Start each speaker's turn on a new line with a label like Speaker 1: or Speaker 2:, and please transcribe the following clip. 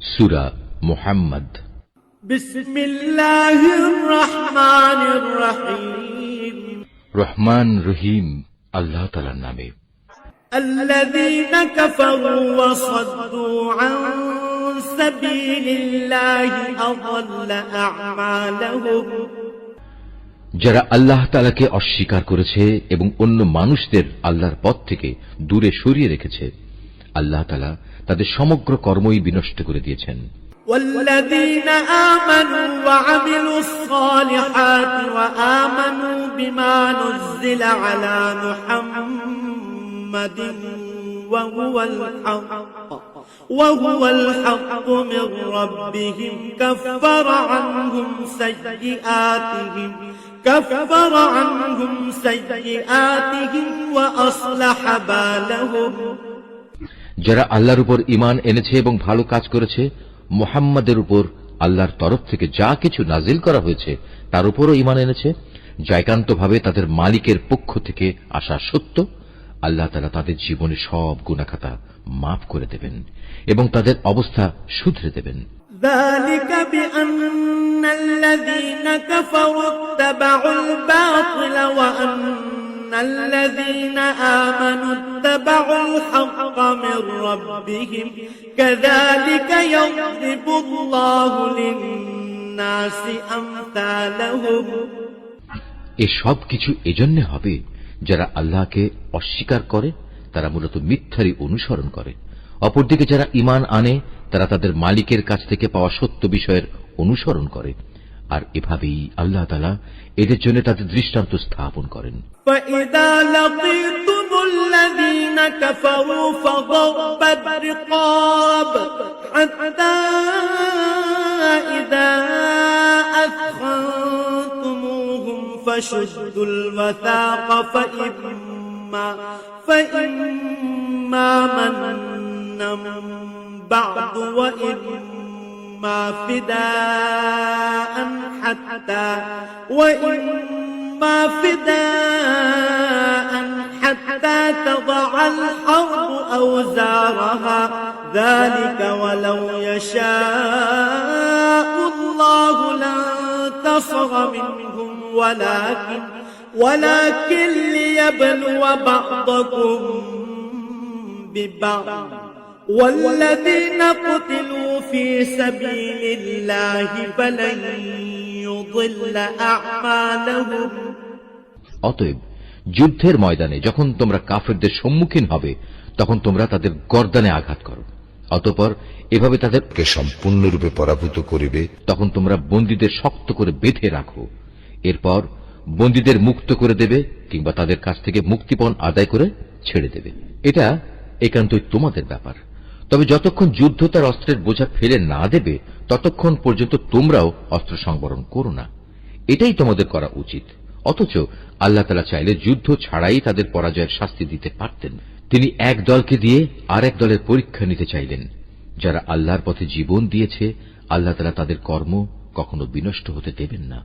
Speaker 1: সূরা মুহাম্মদ।
Speaker 2: বিসমিল্লাহির রহমানির রহিম।
Speaker 1: রহমান রহিম আল্লাহ তাআলার নামে।
Speaker 2: আল্লাযীনা কাফারু ওয়া সাদ্দু আন সাবিলিল্লাহি আযাল্লা আ'মালাহুম।
Speaker 1: যারা আল্লাহ তাআলাকে অস্বীকার করেছে এবং অন্য মানুষদের আল্লাহর পথ থেকে দূরে সরিয়ে রেখেছে, আল্লাহ তাআলা তাদের সমগ্র কর্মই বিনষ্ট করে দিয়েছেন।
Speaker 2: والذين آمنوا وعملوا الصالحات وآمنوا بما نزل على محمد وهو الحق من ربهم كفر عنهم سيئاتهم وأصلح بالهم।
Speaker 1: যারা আল্লাহর উপর ঈমান এনেছে এবং ভালো কাজ করেছে, মুহাম্মাদের উপর আল্লাহর তরফ থেকে যা কিছু নাজিল করা হয়েছে তার উপরও ঈমান এনেছে, যা একান্তভাবে তাদের মালিকের পক্ষ থেকে আসা সত্য, আল্লাহ তাআলা তাদের জীবনে সব গুনাহখাতা মাফ করে দেবেন এবং তাদের অবস্থা শুধরে দেবেন।
Speaker 2: ذلك بأن الذين كفروا اتبعوا الباطل وأن الذين آمنوا اتبعوا الحق من ربهم كذلك يضرب الله للناس أمثالهم।
Speaker 1: এসব কিছু এজন্য হবে যারা আল্লাহকে অস্বীকার করে তারা মূলত মিথ্যারই অনুসরণ করে, অপরদিকে যারা ঈমান আনে তারা তাদের মালিকের কাছ থেকে পাওয়া সত্য বিষয়ের অনুসরণ করে, আর এভাবেই আল্লাহ তাআলা এদের জন্য তাদের দৃষ্টান্ত স্থাপন করেন।
Speaker 2: فإذا لقيتم الذين كفروا فضرب الرقاب حتى إذا أثخنتموهم فشدوا الوثاق فإما منا بعد وإما فداء حتى تضع الحرب أوزارها ذلك ولو يشاء الله لانتصر منهم ولكن ليبلو بعضكم ببعض والذين قتلوا في سبيل الله فلن يضل أعمالهم।
Speaker 1: অতএব যুদ্ধের ময়দানে যখন তোমরা কাফেরদের সম্মুখীন হবে তখন তোমরা তাদের গর্দানে আঘাত করো, অতঃপর এভাবে তাদেরকে
Speaker 3: সম্পূর্ণরূপে পরাভূত করিবে।
Speaker 1: তখন তোমরা বন্দীদের শক্ত করে বেঁধে রাখো, এরপর বন্দীদের মুক্ত করে দেবে কিংবা তাদের কাছ থেকে মুক্তিপণ আদায় করে ছেড়ে দেবে। এটা একান্তই তোমাদের ব্যাপার। তবে যতক্ষণ যুদ্ধ তার অস্ত্রের বোঝা ফেলে না দেবে ততক্ষণ পর্যন্ত তোমরাও অস্ত্র সংবরণ করো না, এটাই তোমাদের করা উচিত। অথচ আল্লাহ তাআলা চাইলে যুদ্ধ ছাড়াই তাদের পরাজয়ের শাস্তি দিতে পারতেন। তিনি এক দলকে দিয়ে আর এক দলের পরীক্ষা নিতে চাইলেন। যারা আল্লাহর পথে জীবন দিয়েছে আল্লাহ তাআলা তাদের কর্ম কখনো বিনষ্ট হতে দেবেন না।